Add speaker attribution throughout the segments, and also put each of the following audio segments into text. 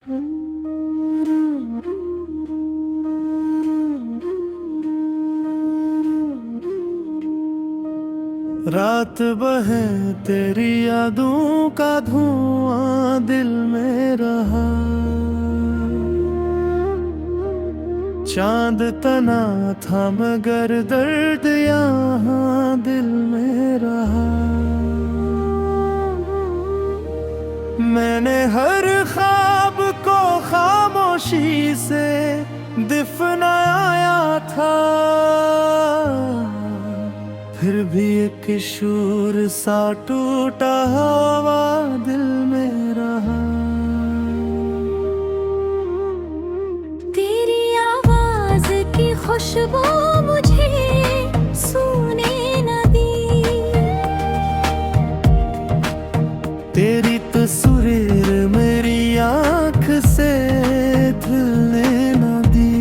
Speaker 1: रात बहे तेरी यादों का धुआं दिल में रहा, चांद तना था मगर दर्द यहाँ दिल में रहा। मैंने हर ख्वाब को खामोशी से दफनाया था, फिर भी एक शूर सा टूटा हुआ दिल में रहा।
Speaker 2: तेरी आवाज की खुशबू मुझे सूने न दी,
Speaker 1: तेरी तस्वीर मेरी आँख से धुलने न दी।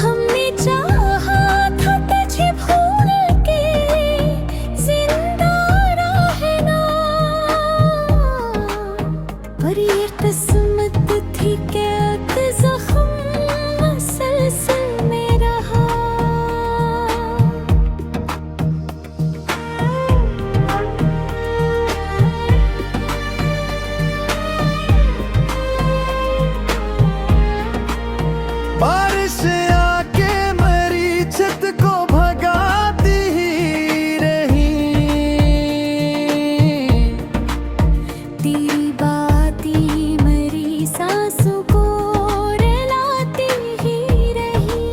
Speaker 2: हमने चाहा था तुझे भूल के जिंदा रहना, पर ये किस्मत थी कि एक जख्म मसलसल में रहा।
Speaker 1: बारिश आके मेरी छत को भगाती ही रही,
Speaker 2: तेरी बातें मेरी सांसों को रुलाती ही रही।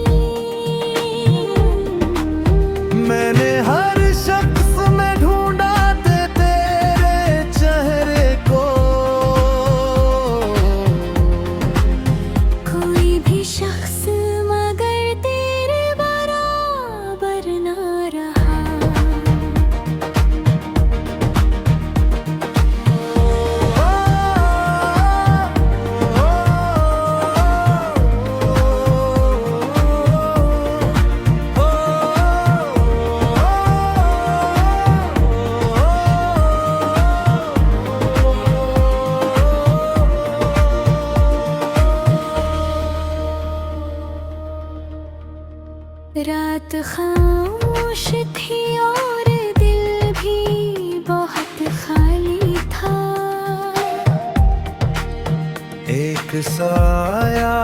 Speaker 1: मैंने हर शख्स में ढूंढा तेरे चेहरे को,
Speaker 2: कोई भी शख्स मगर तेरे बराबर ना रहा। रात खामोश थी और दिल भी बहुत खाली था,
Speaker 1: एक साया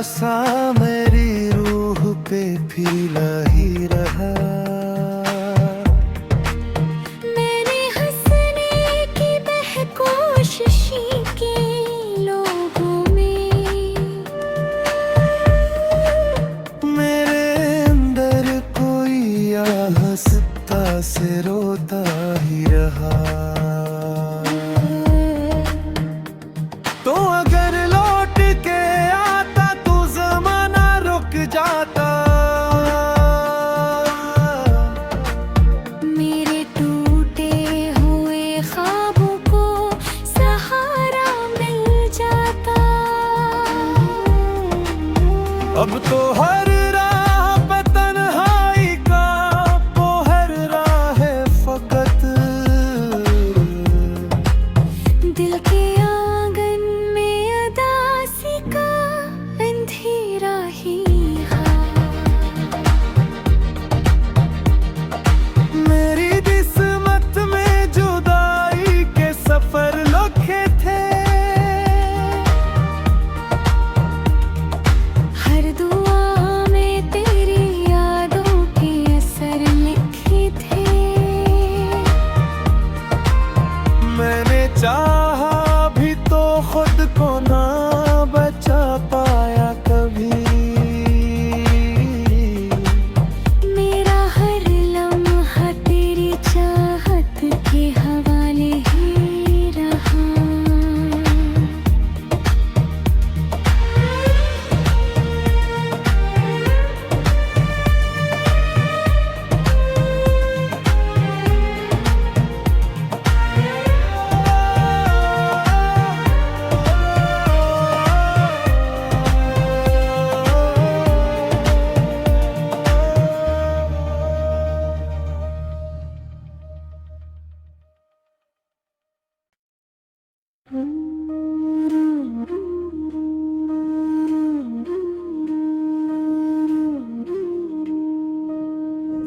Speaker 1: सा मेरी रूह पे फीला ही रहा।
Speaker 2: मैंने हंसने की कोशिश की लोगों में,
Speaker 1: मेरे अंदर कोई हंसता से रोता ही रहा। तो अगर लौट के आता तो जमाना रुक जाता,
Speaker 2: मेरे टूटे हुए ख्वाबों को सहारा मिल जाता।
Speaker 1: अब तो हर राह पे तन्हाई का पोहरा है फकत,
Speaker 2: दिल के आंगन में अदासी का अंधेरा ही है।
Speaker 1: मेरी किस्मत में जुदाई के सफर लिखे थे,
Speaker 2: हर दुआ में तेरी यादों के असर लिखे थे।
Speaker 1: मैंने चाहा भी तो खुद को ना बचा पाया कभी।
Speaker 2: मेरा हर लम्हा तेरी चाहत के हवाले ही रहा।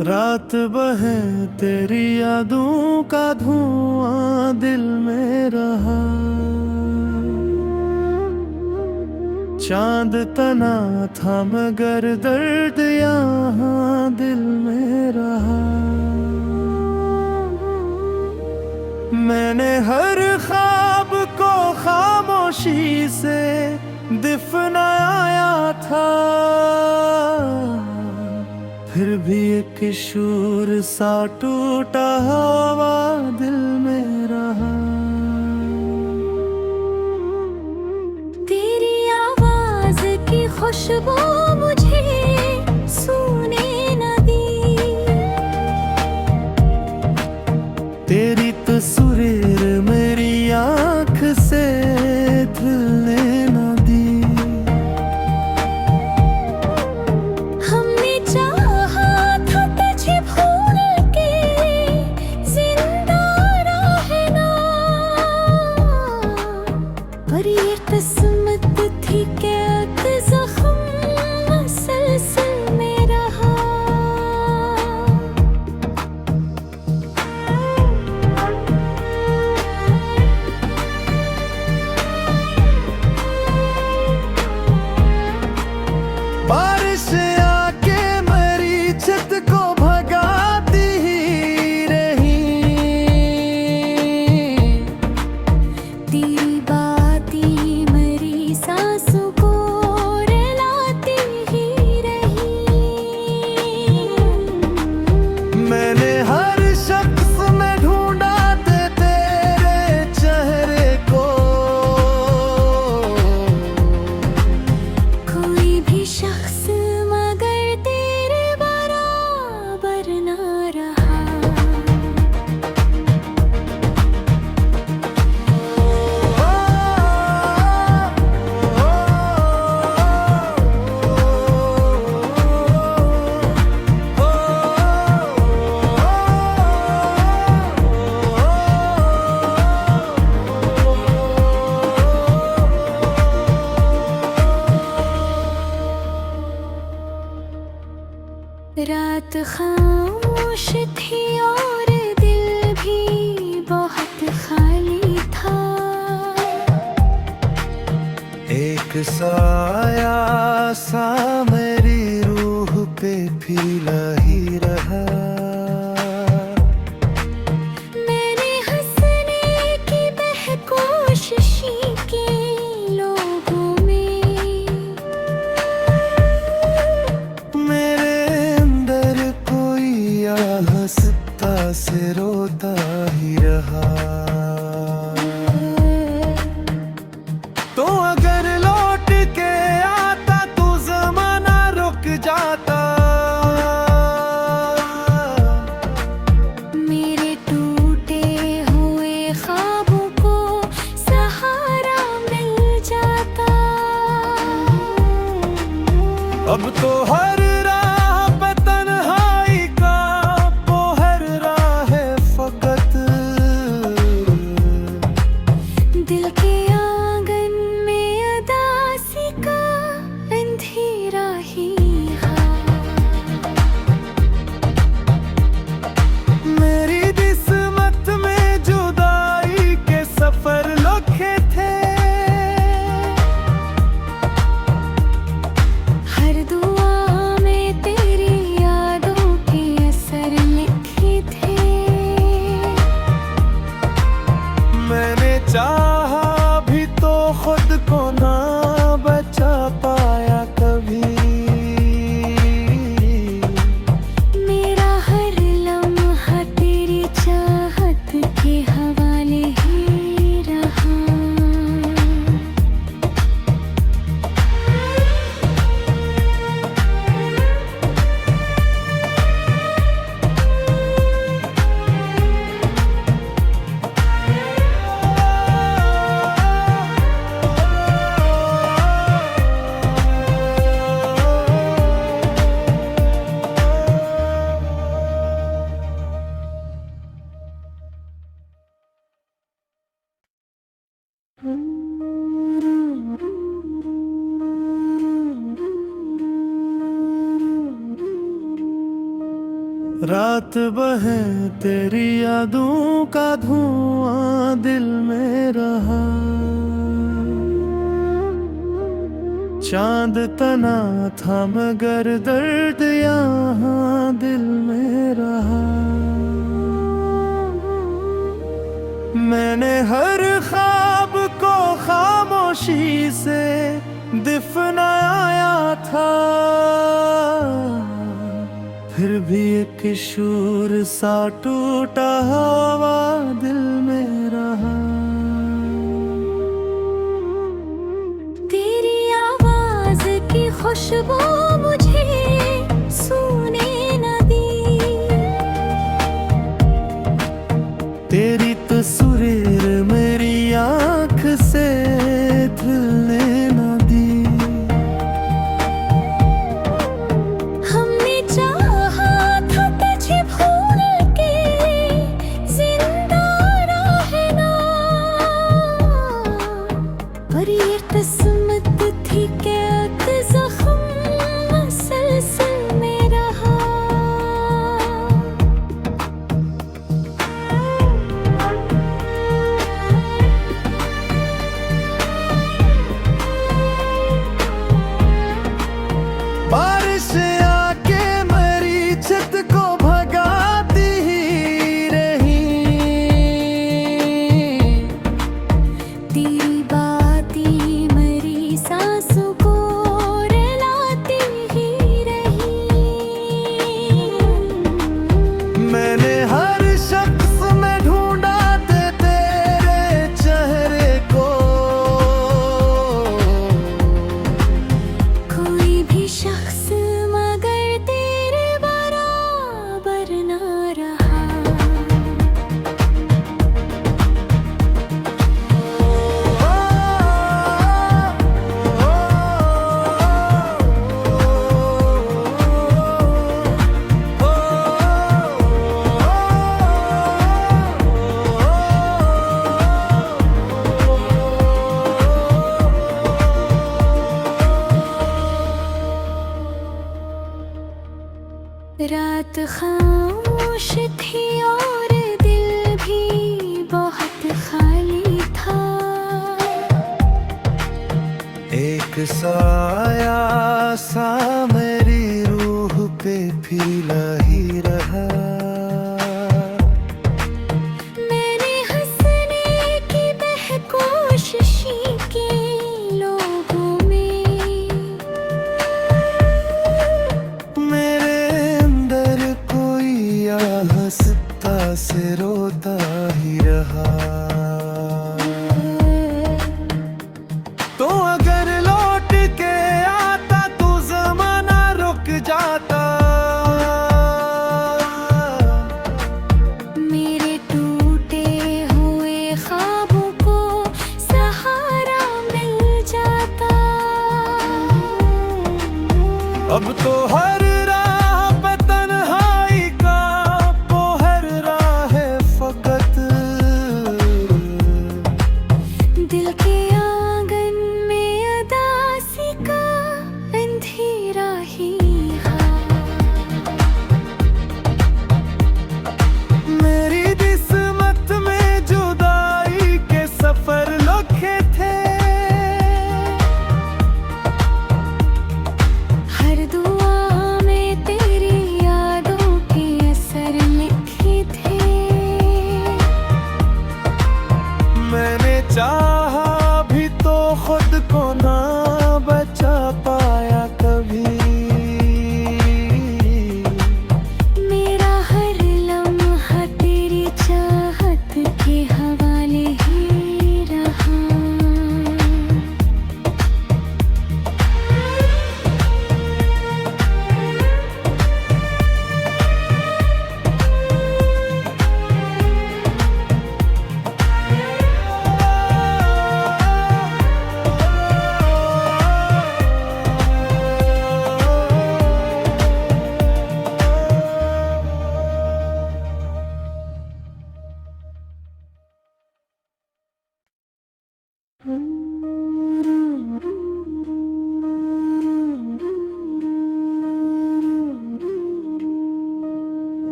Speaker 1: रात बहे तेरी यादों का धुआं दिल में रहा, चांद तना था मगर दर्द यहाँ दिल में रहा। मैंने हर ख्वाब को खामोशी से दफनाया था, फिर भी एक शूर सा टूटा हुआ दिल में रहा।
Speaker 2: तेरी आवाज की खुशबू मुझे सूने न दी,
Speaker 1: तेरी तस्वीर मेरी आँख से धुलने न दी।
Speaker 2: हमने चाहा था तुझे भूल के जिंदा रहना, पर ये किस्मत थी कि एक जख्म मसलसल में रहा।
Speaker 1: बारिश आके मेरी छत को भगाती ही रही,
Speaker 2: तेरी बातें मेरी सांसों को रुलाती ही रही।
Speaker 1: मैंने हर शख्स में ढूंढा तेरे चेहरे को,
Speaker 2: कोई भी शख्स मगर तेरे बराबर न रहा। रात खामोश थी और दिल भी बहुत खाली था,
Speaker 1: एक साया सा मेरी रूह पे फीला ही रहा।
Speaker 2: मैंने हंसने की कोशिश की लोगों में,
Speaker 1: मेरे अंदर कोई हंसता से रोता ही रहा। तो अगर लौट के आता तो जमाना रुक जाता,
Speaker 2: मेरे टूटे हुए ख्वाबों को सहारा मिल जाता।
Speaker 1: अब तो हर राह पे तन्हाई का पोहर राह है फकत,
Speaker 2: दिल के आंगन में अदासी का अंधेरा ही है।
Speaker 1: मेरी किस्मत में जुदाई के सफर लिखे थे,
Speaker 2: हर दुआ
Speaker 1: रात बहे तेरी यादों का धुआं दिल में रहा, चांद तना था मगर दर्द यहाँ दिल में रहा। मैंने हर ख्वाब को खामोशी से दफनाया था, फिर भी एक शूर सा टूटा हुआ दिल में रहा।
Speaker 2: तेरी आवाज की खुशबू मुझे सूने न दी,
Speaker 1: तेरी तस्वीर मेरी आँख से धुलने न दी।
Speaker 2: हमने चाहा था तुझे भूल के जिंदा रहना, पर ये किस्मत थी कैद जख्म मसलसल में रहा।
Speaker 1: बारिश आके मेरी छत को भगाती ही रही,
Speaker 2: तेरी बातें मेरी सांसों को रुलाती ही रही।
Speaker 1: मैंने हर शख्स में ढूंढा तेरे चेहरे को,
Speaker 2: कोई भी शख्स मगर तेरे बराबर न रहा। रात खामोश थी और दिल भी बहुत खाली था,
Speaker 1: एक साया सा मेरी रूह पे फीला ही रहा।
Speaker 2: मैंने हंसने की कोशिश की लोगों में,
Speaker 1: मेरे अंदर कोई हंसता से रोता ही रहा। तो अगर लौट के आता तो जमाना रुक जाता,
Speaker 2: मेरे टूटे हुए ख्वाबों को सहारा मिल जाता।
Speaker 1: अब तो हर राह पे तन्हाई का बोहर राह है फकत,
Speaker 2: दिल के आंगन में अदासी का अंधेरा ही है।
Speaker 1: मेरी किस्मत में जुदाई के सफर लिखे थे,
Speaker 2: हर दुआ में तेरी यादों के असर लिखे थे।
Speaker 1: मैंने चाहा भी तो खुद को ना बचा पाया कभी।
Speaker 2: मेरा हर लम्हा तेरी चाहत के हवाले ही रहा।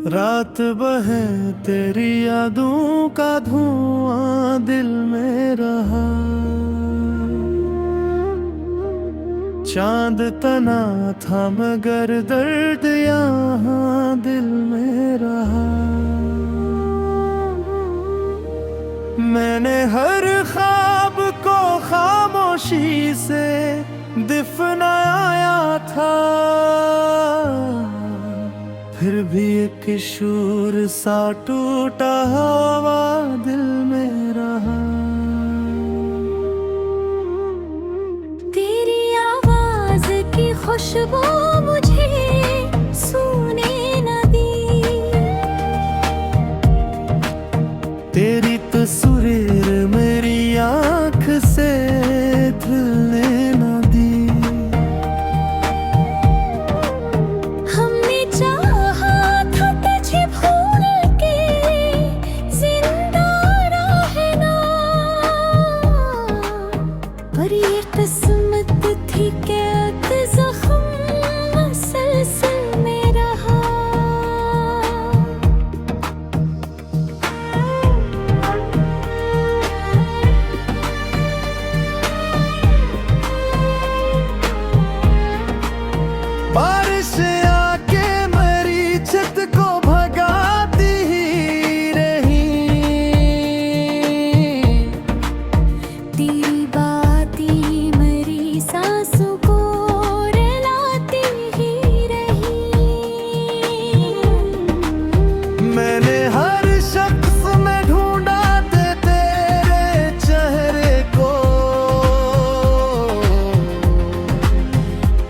Speaker 1: रात बहे तेरी यादों का धुआं दिल में रहा। चांद तना था मगर दर्द यहाँ दिल में रहा। मैंने हर ख्वाब को खामोशी से दफनाया था, फिर भी एक शूर सा टूटा हुआ दिल में रहा।
Speaker 2: तेरी आवाज की खुशबू मुझे सूने न दी,
Speaker 1: तेरी तस्वीर मेरी आँख से धुलने न दी।
Speaker 2: हमने चाहा था तुझे भूल के जिंदा रहना, पर ये किस्मत थी कैद जख्म मसलसल में रहा।
Speaker 1: बारिश आके मेरी छत को भगाती ही रही,
Speaker 2: तेरी बातें मेरी सांसों को रुलाती ही रही।
Speaker 1: मैंने हर शख्स में ढूंढा तेरे चेहरे को,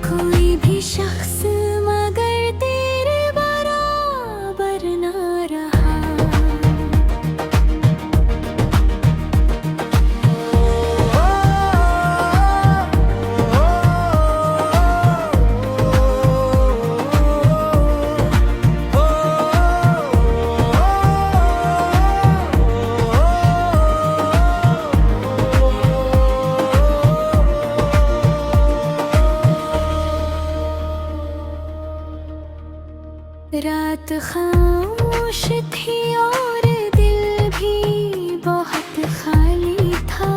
Speaker 2: कोई भी शख्स मगर तेरे बराबर ना रहा। रात खामोश थी और दिल भी बहुत खाली था।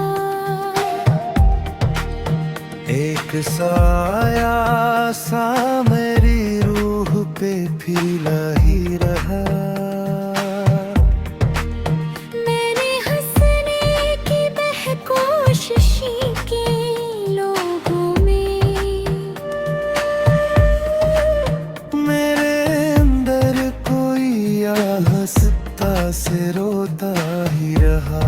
Speaker 1: एक साया सा मेरी रूह पे फीला ही रहा।
Speaker 2: मैंने हंसने की कोशिश की लोगों में,
Speaker 1: मेरे अंदर कोई हंसता से रोता ही रहा।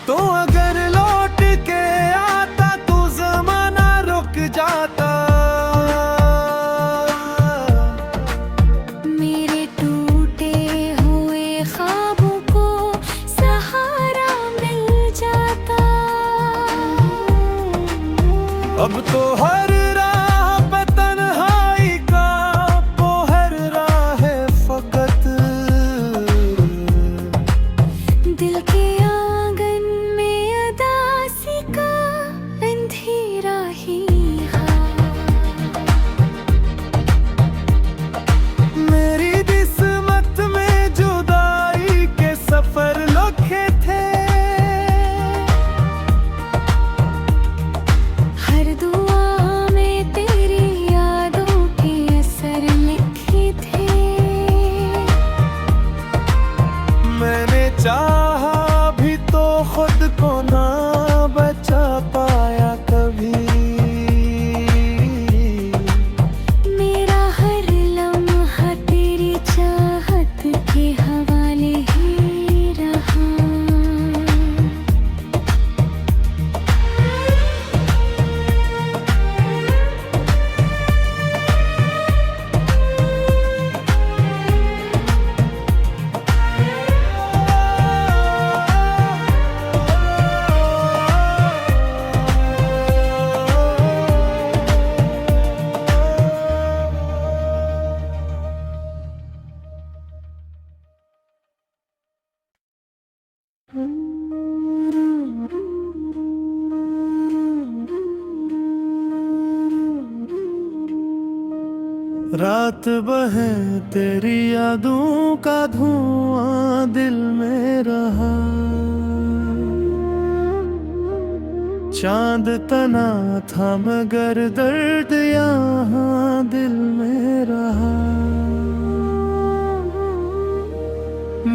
Speaker 1: तो अगर लौट के आता तो जमाना रुक जाता,
Speaker 2: मेरे टूटे हुए ख्वाबों को सहारा मिल जाता।
Speaker 1: अब तो हर राह पे तन्हाई का पोहर राह है फकत।
Speaker 2: दिल के आंगन में अदासी का अंधेरा ही है।
Speaker 1: मेरी किस्मत में जुदाई के सफर लिखे थे,
Speaker 2: हर दुआ में तेरी यादों के असर लिखे थे।
Speaker 1: मैंने चाहा भी तो खुद को ना बचा पाया कभी।
Speaker 2: मेरा हर लम्हा तेरी चाहत के हवाले ही रहा।
Speaker 1: रात बहे तेरी यादों का धुआं दिल में रहा। चांद तना था मगर दर्द यहाँ दिल में रहा।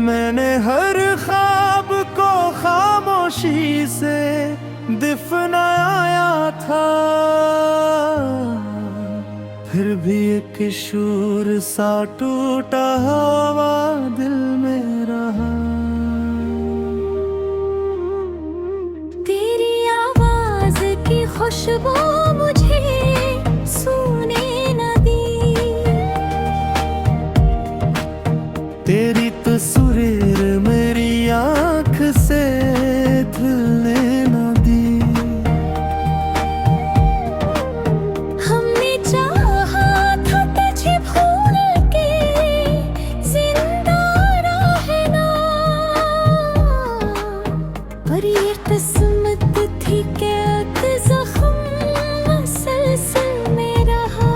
Speaker 1: मैंने हर ख्वाब को खामोशी से दफनाया था, फिर भी एक शूर सा टूटा हुआ दिल में रहा।
Speaker 2: तेरी आवाज की खुशबू मुझे सूने न दी,
Speaker 1: तेरी तस्वीर मेरी आँख से धुलने न दी।
Speaker 2: हमने चाहा था तुझे भूल के जिंदा रहना, पर ये किस्मत थी कि एक जख्म मसलसल में रहा।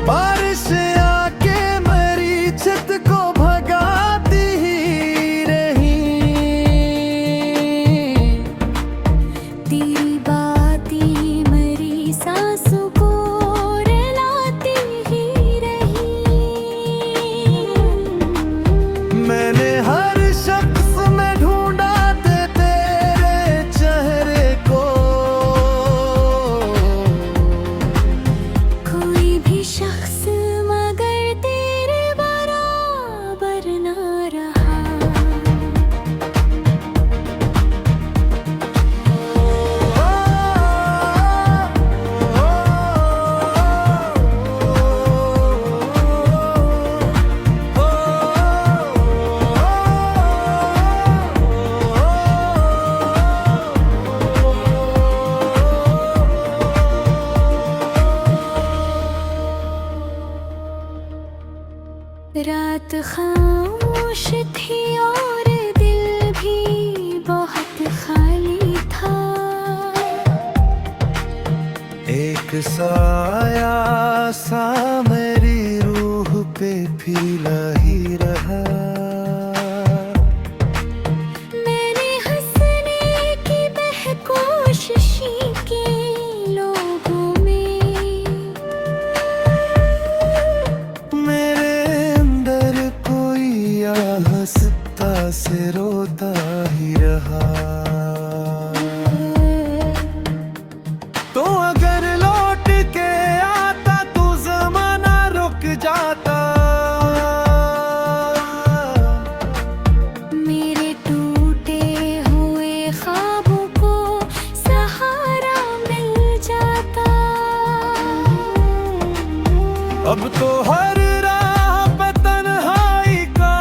Speaker 1: बारिश आके मेरी छत को भगाती ही रही,
Speaker 2: तेरी बातें मेरी सांसों को रुलाती ही रही।
Speaker 1: मैंने हर शख्स में ढूंढा तेरे चेहरे को,
Speaker 2: कोई भी शख्स मगर तेरे बराबर ना रहा। रात खामोश थी और दिल भी बहुत खाली था।
Speaker 1: एक साया सा मेरी रूह पे फीला ही रहा।
Speaker 2: मैंने हंसने की कोशिश की लोगों में,
Speaker 1: मेरे अंदर कोई हंसता से रोता ही रहा। तो अगर लौट के आता तो जमाना रुक जाता,
Speaker 2: मेरे टूटे हुए ख्वाबों को सहारा मिल जाता।
Speaker 1: अब तो हर राह पे तन्हाई का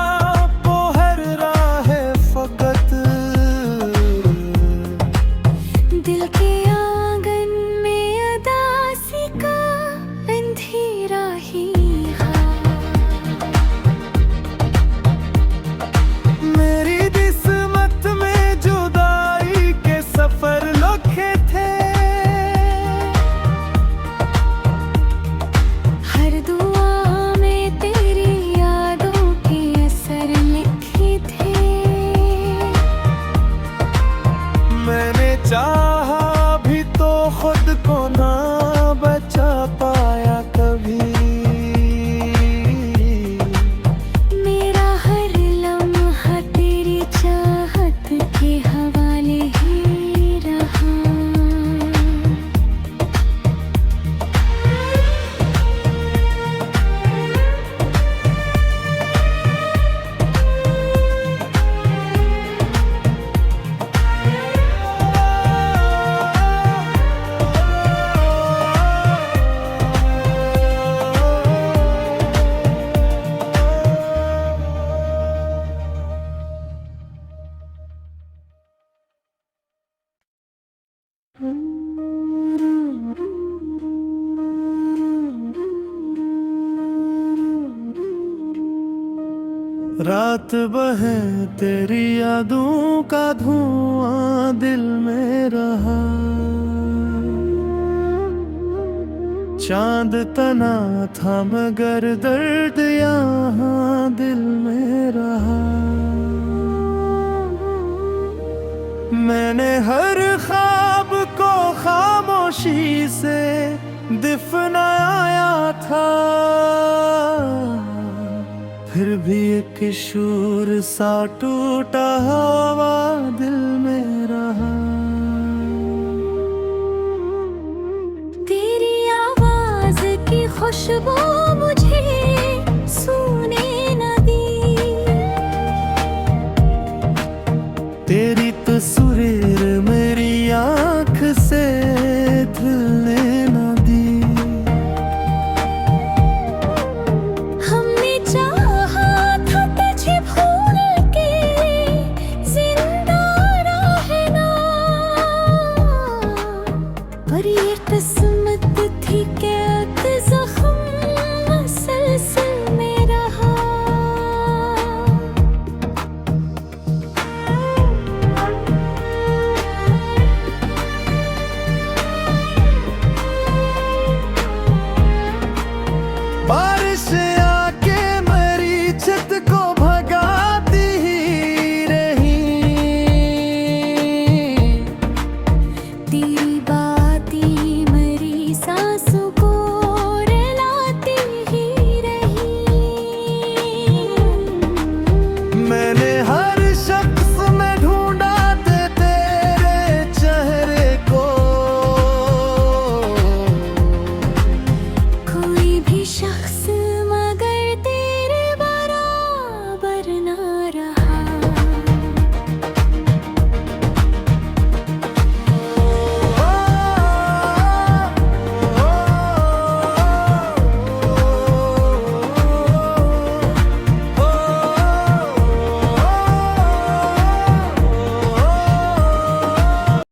Speaker 1: बोहर राह है फकत।
Speaker 2: दिल के आंगन में अदासी का अंधेरा ही है।
Speaker 1: मेरी किस्मत में जुदाई के सफर लिखे थे,
Speaker 2: हर दुआ में तेरी यादों के असर लिखे थे।
Speaker 1: मैंने चाहा भी तो खुद को ना बचा पाया कभी।
Speaker 2: मेरा हर लम्हा तेरी चाहत के हवाले ही रहा।
Speaker 1: रात बहे तेरी यादों का धुआं दिल में रहा, चांद तना था मगर दर्द यहाँ दिल में रहा। मैंने हर ख्वाब को खामोशी से दफनाया था, फिर भी एक शूर सा टूटा हुआ दिल में रहा।
Speaker 2: तेरी आवाज की खुशबू